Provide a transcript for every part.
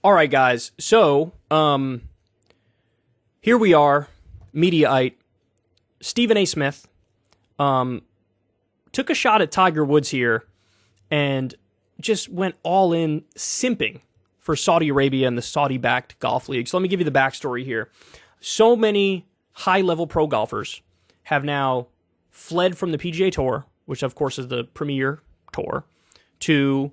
All right, guys. So, here we are, Mediaite. Stephen A. Smith took a shot at Tiger Woods here and just went all in simping for Saudi Arabia and the Saudi-backed golf league. So let me give you the backstory here. So many high-level pro golfers have now fled from the PGA Tour, which of course is the premier tour, to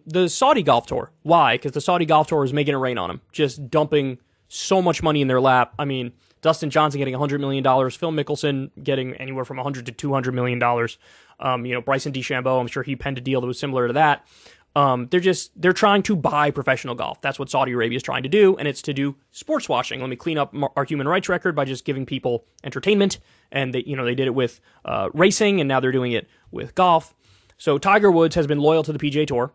the Saudi Golf Tour. Why? Because the Saudi Golf Tour is making it rain on them, just dumping so much money in their lap. I mean, Dustin Johnson getting $100 million, Phil Mickelson getting anywhere from $100 to $200 million. Bryson DeChambeau, I'm sure he penned a deal that was similar to that. They're trying to buy professional golf. That's what Saudi Arabia is trying to do, and it's to do sports washing. Let me clean up our human rights record by just giving people entertainment, and they did it with racing, and now they're doing it with golf. So Tiger Woods has been loyal to the PGA Tour,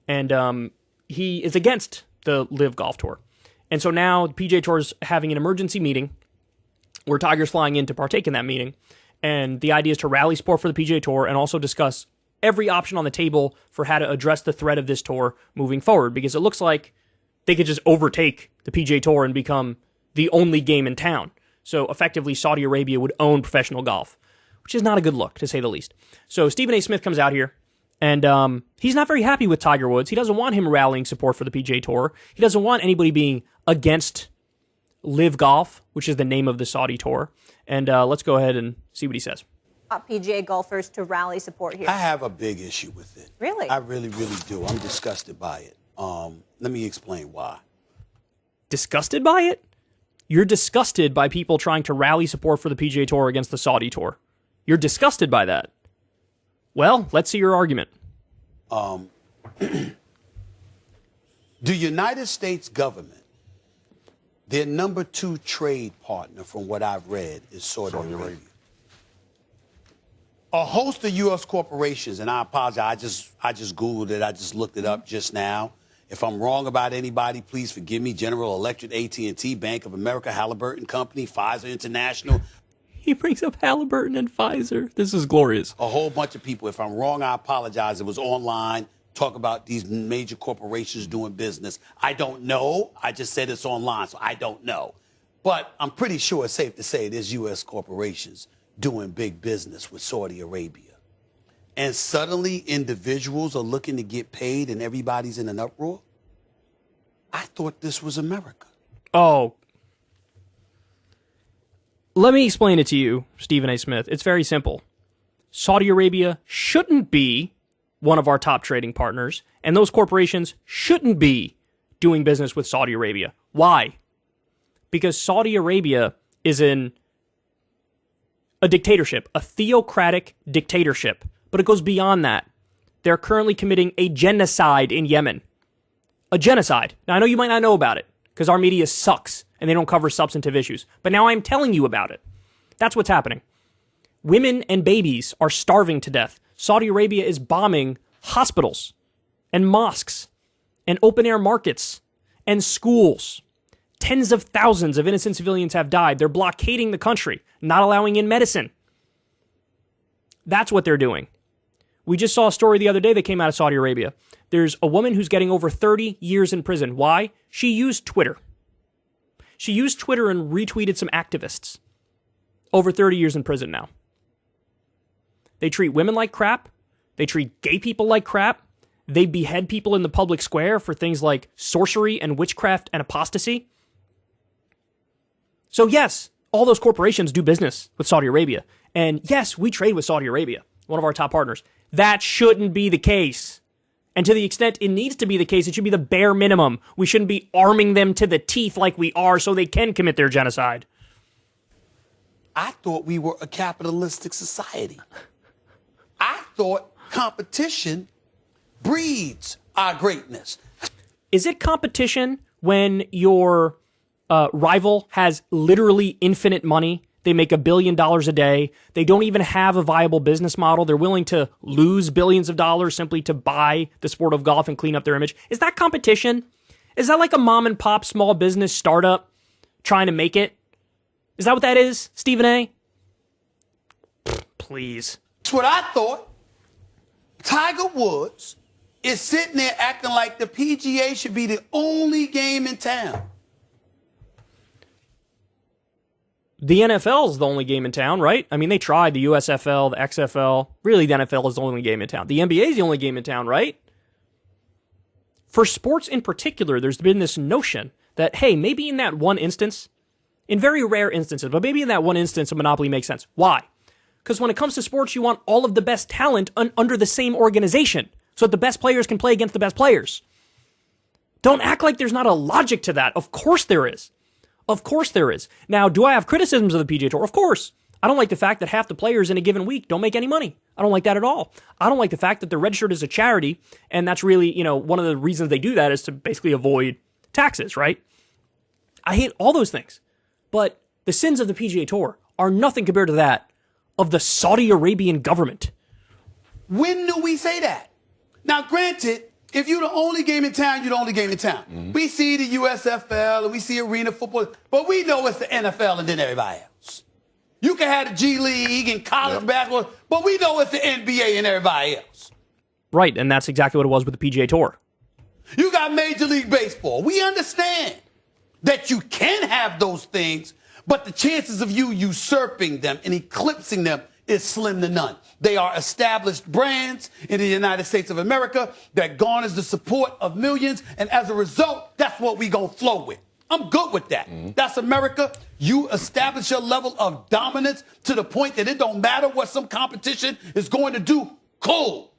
and he is against the LIV Golf Tour. And so now the PGA Tour is having an emergency meeting where Tiger's flying in to partake in that meeting, and the idea is to rally support for the PGA Tour and also discuss every option on the table for how to address the threat of this tour moving forward, because it looks like they could just overtake the PGA Tour and become the only game in town. So effectively, Saudi Arabia would own professional golf, which is not a good look, to say the least. So Stephen A. Smith comes out here, and he's not very happy with Tiger Woods. He doesn't want him rallying support for the PGA Tour. He doesn't want anybody being against LIV Golf, which is the name of the Saudi tour. And let's go ahead and see what he says. PGA golfers to rally support here. I have a big issue with it. Really? I really, really do. I'm disgusted by it. Let me explain why. Disgusted by it? You're disgusted by people trying to rally support for the PGA Tour against the Saudi tour. You're disgusted by that. Well, let's see your argument. The United States government, their number 2 trade partner, from what I've read, is Saudi Arabia. A host of U.S. corporations, and I apologize, I just Googled it, I just looked it up just now. If I'm wrong about anybody, please forgive me. General Electric, AT&T, Bank of America, Halliburton Company, Pfizer International. He brings up Halliburton and Pfizer. This is glorious. A whole bunch of people. If I'm wrong, I apologize. It was online. Talk about these major corporations doing business. I don't know. I just said it's online, so I don't know. But I'm pretty sure it's safe to say there's U.S. corporations doing big business with Saudi Arabia. And suddenly individuals are looking to get paid and everybody's in an uproar? I thought this was America. Oh. Let me explain it to you, Stephen A. Smith. It's very simple. Saudi Arabia shouldn't be one of our top trading partners, and those corporations shouldn't be doing business with Saudi Arabia. Why? Because Saudi Arabia is in a dictatorship, a theocratic dictatorship, but it goes beyond that. They're currently committing a genocide in Yemen. A genocide. Now, I know you might not know about it, because our media sucks, and they don't cover substantive issues, but now I'm telling you about it. That's what's happening. Women and babies are starving to death. Saudi Arabia is bombing hospitals and mosques and open-air markets and schools. Tens of thousands of innocent civilians have died. They're blockading the country, not allowing in medicine. That's what they're doing. We just saw a story the other day that came out of Saudi Arabia. There's a woman who's getting over 30 years in prison. Why? She used Twitter. She used Twitter and retweeted some activists. Over 30 years in prison now. They treat women like crap. They treat gay people like crap. They behead people in the public square for things like sorcery and witchcraft and apostasy. So yes, all those corporations do business with Saudi Arabia. And yes, we trade with Saudi Arabia, one of our top partners. That shouldn't be the case. And to the extent it needs to be the case, it should be the bare minimum. We shouldn't be arming them to the teeth like we are so they can commit their genocide. I thought we were a capitalistic society. I thought competition breeds our greatness. Is it competition when your rival has literally infinite money? They make $1 billion a day. They don't even have a viable business model. They're willing to lose billions of dollars simply to buy the sport of golf and clean up their image. Is that competition? Is that like a mom and pop small business startup trying to make it? Is that what that is, Stephen A? Please. That's what I thought. Tiger Woods is sitting there acting like the PGA should be the only game in town. The NFL is the only game in town, right? I mean, they tried the USFL, the XFL. Really, the NFL is the only game in town. The NBA is the only game in town, right? For sports in particular, there's been this notion that, hey, maybe in that one instance, in very rare instances, but maybe in that one instance, a monopoly makes sense. Why? Because when it comes to sports, you want all of the best talent under the same organization so that the best players can play against the best players. Don't act like there's not a logic to that. Of course there is. Of course there is. Now, do I have criticisms of the PGA Tour? Of course. I don't like the fact that half the players in a given week don't make any money. I don't like that at all. I don't like the fact that they're registered as a charity, and that's really, one of the reasons they do that is to basically avoid taxes, right? I hate all those things. But the sins of the PGA Tour are nothing compared to that of the Saudi Arabian government. When do we say that? Now, granted, if you're the only game in town, you're the only game in town. Mm-hmm. We see the USFL and we see arena football, but we know it's the NFL and then everybody else. You can have the G League and college basketball, but we know it's the NBA and everybody else. Right, and that's exactly what it was with the PGA Tour. You got Major League Baseball. We understand that you can have those things, but the chances of you usurping them and eclipsing them is slim to none. They are established brands in the United States of America that garners the support of millions, and as a result, that's what we gonna flow with. I'm good with that. Mm-hmm. That's America. You establish your level of dominance to the point that it don't matter what some competition is going to do. Cool.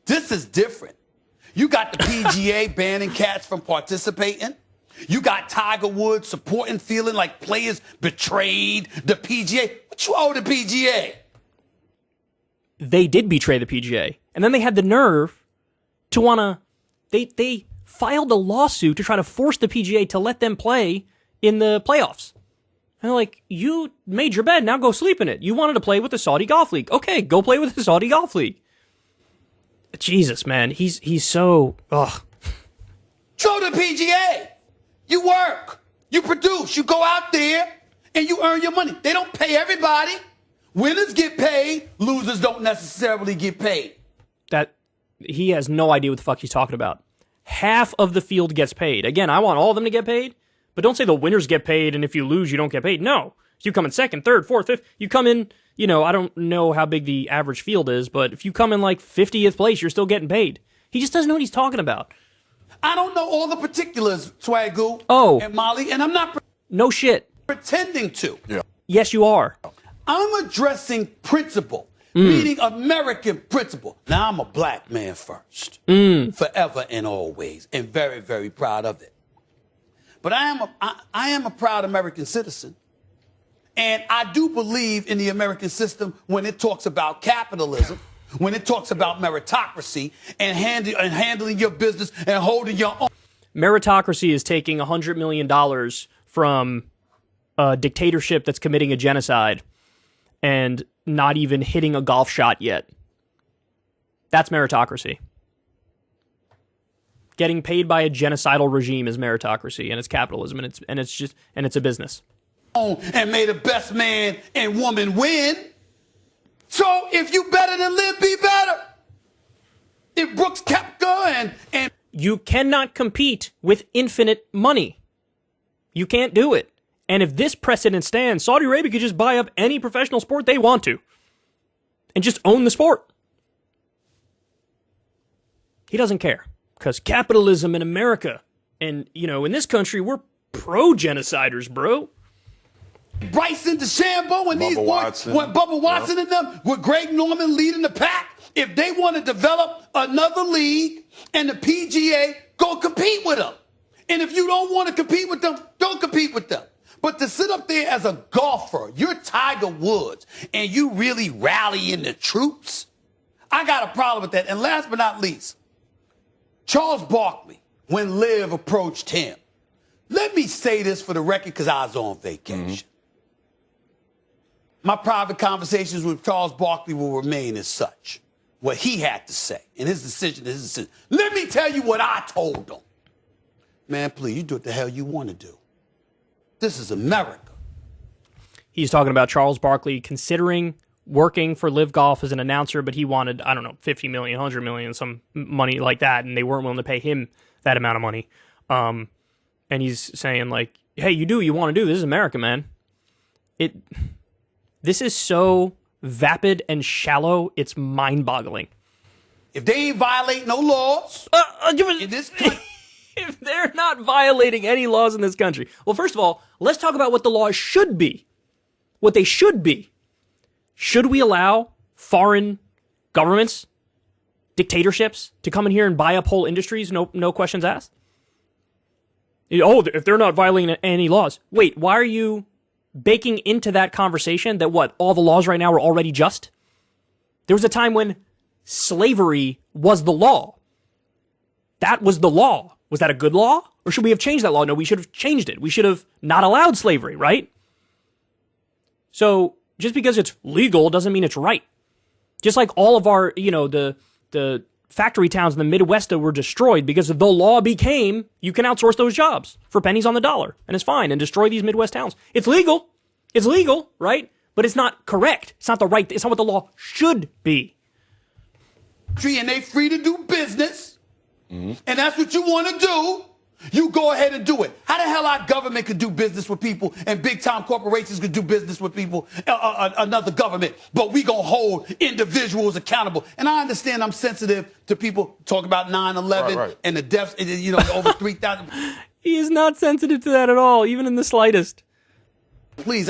This is different. You got the PGA banning cats from participating. You got Tiger Woods supporting, feeling like players betrayed the PGA. What you owe the PGA? They did betray the PGA. And then they had the nerve to want to... They filed a lawsuit to try to force the PGA to let them play in the playoffs. And they're like, you made your bed, now go sleep in it. You wanted to play with the Saudi Golf League. Okay, go play with the Saudi Golf League. Jesus, man. He's so... Ugh. Show the PGA. You work. You produce. You go out there and you earn your money. They don't pay everybody. Winners get paid. Losers don't necessarily get paid. That he has no idea what the fuck he's talking about. Half of the field gets paid. Again, I want all of them to get paid, but don't say the winners get paid and if you lose, you don't get paid. No. You come in second, third, fourth, fifth. You come in, I don't know how big the average field is, but if you come in like 50th place, you're still getting paid. He just doesn't know what he's talking about. I don't know all the particulars, Swagoo and Molly, and I'm not no shit pretending to. Yeah. Yes, you are. I'm addressing principle, meaning American principle. Now, I'm a black man first, forever and always, and very, very proud of it. But I am a proud American citizen, and I do believe in the American system when it talks about capitalism, when it talks about meritocracy and handling your business and holding your own. Meritocracy is taking $100 million from a dictatorship that's committing a genocide and not even hitting a golf shot yet. That's meritocracy. Getting paid by a genocidal regime is meritocracy, and it's capitalism, and it's a business. And may the best man and woman win. So if you better than live, be better. If Brooks Koepka and you cannot compete with infinite money. You can't do it. And if this precedent stands, Saudi Arabia could just buy up any professional sport they want to and just own the sport. He doesn't care because capitalism in America and, in this country, we're pro-genociders, bro. Bryson DeChambeau and these boys, Bubba Watson and them, with Greg Norman leading the pack, if they want to develop another league and the PGA, go compete with them. And if you don't want to compete with them, don't compete with them. But to sit up there as a golfer, you're Tiger Woods, and you really rallying the troops, I got a problem with that. And last but not least, Charles Barkley, when Liv approached him, let me say this for the record because I was on vacation. Mm-hmm. My private conversations with Charles Barkley will remain as such. What he had to say, and his decision is his decision. Let me tell you what I told him. Man, please, you do what the hell you want to do. This is America. He's talking about Charles Barkley considering working for Live Golf as an announcer, but he wanted, I don't know, 50 million, 100 million, some money like that, and they weren't willing to pay him that amount of money. And he's saying, like, hey, you do what you want to do. This is America, man. This is so vapid and shallow, it's mind-boggling. If they ain't violate no laws in this country, if they're not violating any laws in this country. Well, first of all, let's talk about what the laws should be. What they should be. Should we allow foreign governments, dictatorships, to come in here and buy up whole industries, no questions asked? Oh, if they're not violating any laws. Wait, why are you baking into that conversation that what, all the laws right now are already just? There was a time when slavery was the law. That was the law. Was that a good law? Or should we have changed that law? No, we should have changed it. We should have not allowed slavery, right? So just because it's legal doesn't mean it's right. Just like all of our, the factory towns in the Midwest that were destroyed because the law became you can outsource those jobs for pennies on the dollar and it's fine and destroy these Midwest towns. It's legal. It's legal, right? But it's not correct. It's not the right. It's not what the law should be. And they free to do business, and that's what you want to do, you go ahead and do it. How the hell our government could do business with people and big-time corporations could do business with people, another government, but we going to hold individuals accountable. And I understand I'm sensitive to people talk about 9/11 and the deaths, over 3,000. He is not sensitive to that at all, even in the slightest. Please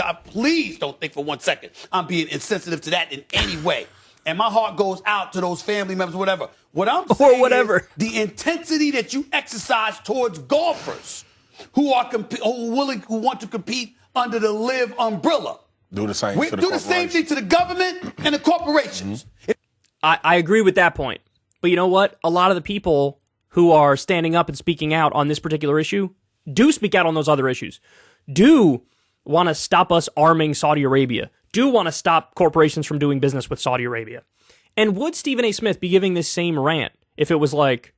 don't think for 1 second I'm being insensitive to that in any way. And my heart goes out to those family members, whatever. What I'm saying is the intensity that you exercise towards golfers who want to compete under the Live umbrella. Do the same. Do the same thing to the government and the corporations. I agree with that point. But you know what? A lot of the people who are standing up and speaking out on this particular issue do speak out on those other issues. Do want to stop us arming Saudi Arabia. Do want to stop corporations from doing business with Saudi Arabia. And would Stephen A. Smith be giving this same rant if it was like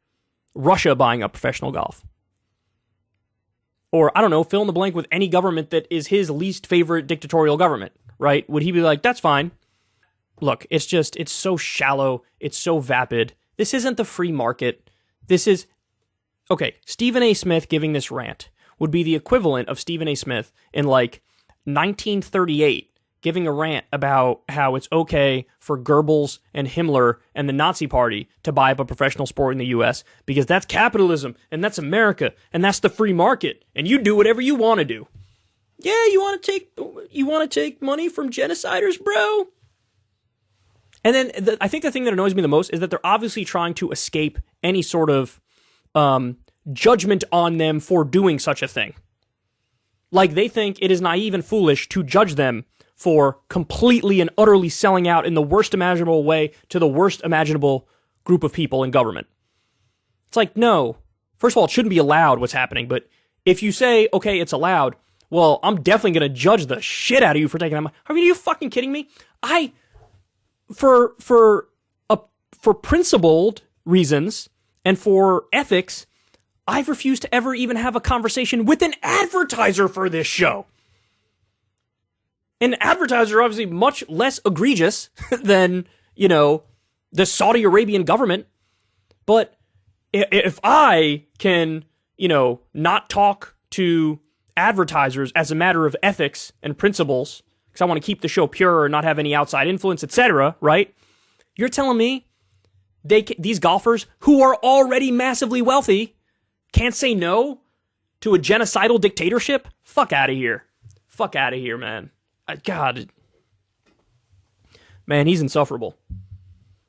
Russia buying up professional golf? Or, I don't know, fill in the blank with any government that is his least favorite dictatorial government, right? Would he be like, that's fine? Look, it's so shallow. It's so vapid. This isn't the free market. This is... Okay, Stephen A. Smith giving this rant would be the equivalent of Stephen A. Smith in like 1938 giving a rant about how it's okay for Goebbels and Himmler and the Nazi Party to buy up a professional sport in the U.S. because that's capitalism and that's America and that's the free market and you do whatever you want to do. Yeah, you want to take money from genociders, bro? And then I think the thing that annoys me the most is that they're obviously trying to escape any sort of judgment on them for doing such a thing. Like they think it is naive and foolish to judge them for completely and utterly selling out in the worst imaginable way to the worst imaginable group of people in government. It's like, no. First of all, it shouldn't be allowed what's happening, but if you say, okay, it's allowed, well, I'm definitely going to judge the shit out of you for taking that money. Are you fucking kidding me? For principled reasons and for ethics, I've refused to ever even have a conversation with an advertiser for this show. And advertisers are obviously much less egregious than, the Saudi Arabian government. But if I can, not talk to advertisers as a matter of ethics and principles, because I want to keep the show pure and not have any outside influence, etc., right? You're telling me these golfers who are already massively wealthy can't say no to a genocidal dictatorship? Fuck out of here. Fuck out of here, man. God. Man, he's insufferable.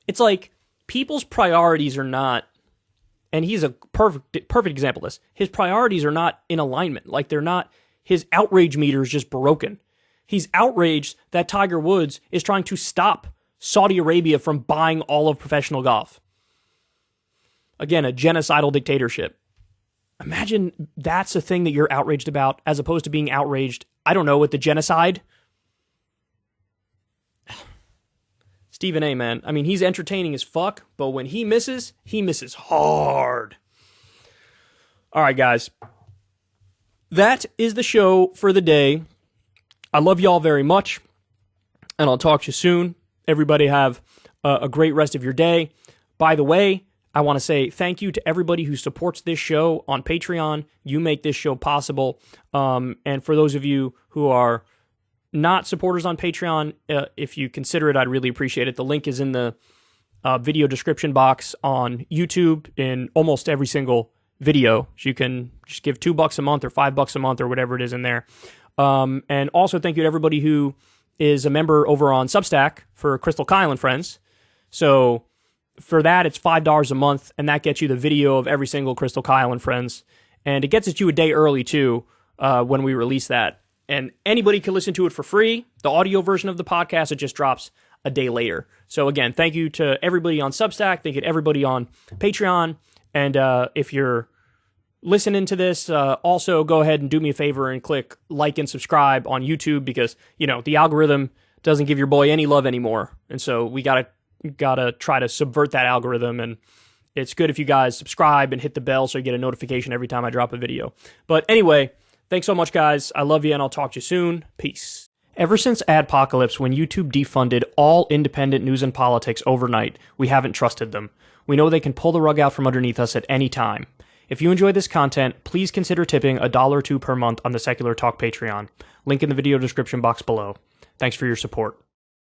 It's like people's priorities are not, and he's a perfect example of this. His priorities are not in alignment. Like they're not, his outrage meter is just broken. He's outraged that Tiger Woods is trying to stop Saudi Arabia from buying all of professional golf. Again, a genocidal dictatorship. Imagine that's the thing that you're outraged about as opposed to being outraged, I don't know, with the genocide. Stephen A., man. I mean, he's entertaining as fuck, but when he misses hard. All right, guys. That is the show for the day. I love y'all very much, and I'll talk to you soon. everybody have a great rest of your day. By the way, I want to say thank you to everybody who supports this show on Patreon. You make this show possible. And for those of you who are not supporters on Patreon, if you consider it, I'd really appreciate it. The link is in the video description box on YouTube in almost every single video. So you can just give $2 a month or $5 a month or whatever it is in there. And also thank you to everybody who is a member over on Substack for Crystal Kyle and Friends. So for that, it's $5 a month, and that gets you the video of every single Crystal Kyle and Friends. And it gets it to you a day early, too, when we release that. And anybody can listen to it for free. The audio version of the podcast, it just drops a day later. So again, thank you to everybody on Substack. Thank you to everybody on Patreon. And if you're listening to this, also go ahead and do me a favor and click like and subscribe on YouTube, because, you know, the algorithm doesn't give your boy any love anymore. And so we gotta try to subvert that algorithm. And it's good if you guys subscribe and hit the bell so you get a notification every time I drop a video. But anyway, thanks so much, guys. I love you, and I'll talk to you soon. Peace. Ever since Adpocalypse, when YouTube defunded all independent news and politics overnight, we haven't trusted them. We know they can pull the rug out from underneath us at any time. If you enjoy this content, please consider tipping $1 or $2 per month on the Secular Talk Patreon. Link in the video description box below. Thanks for your support.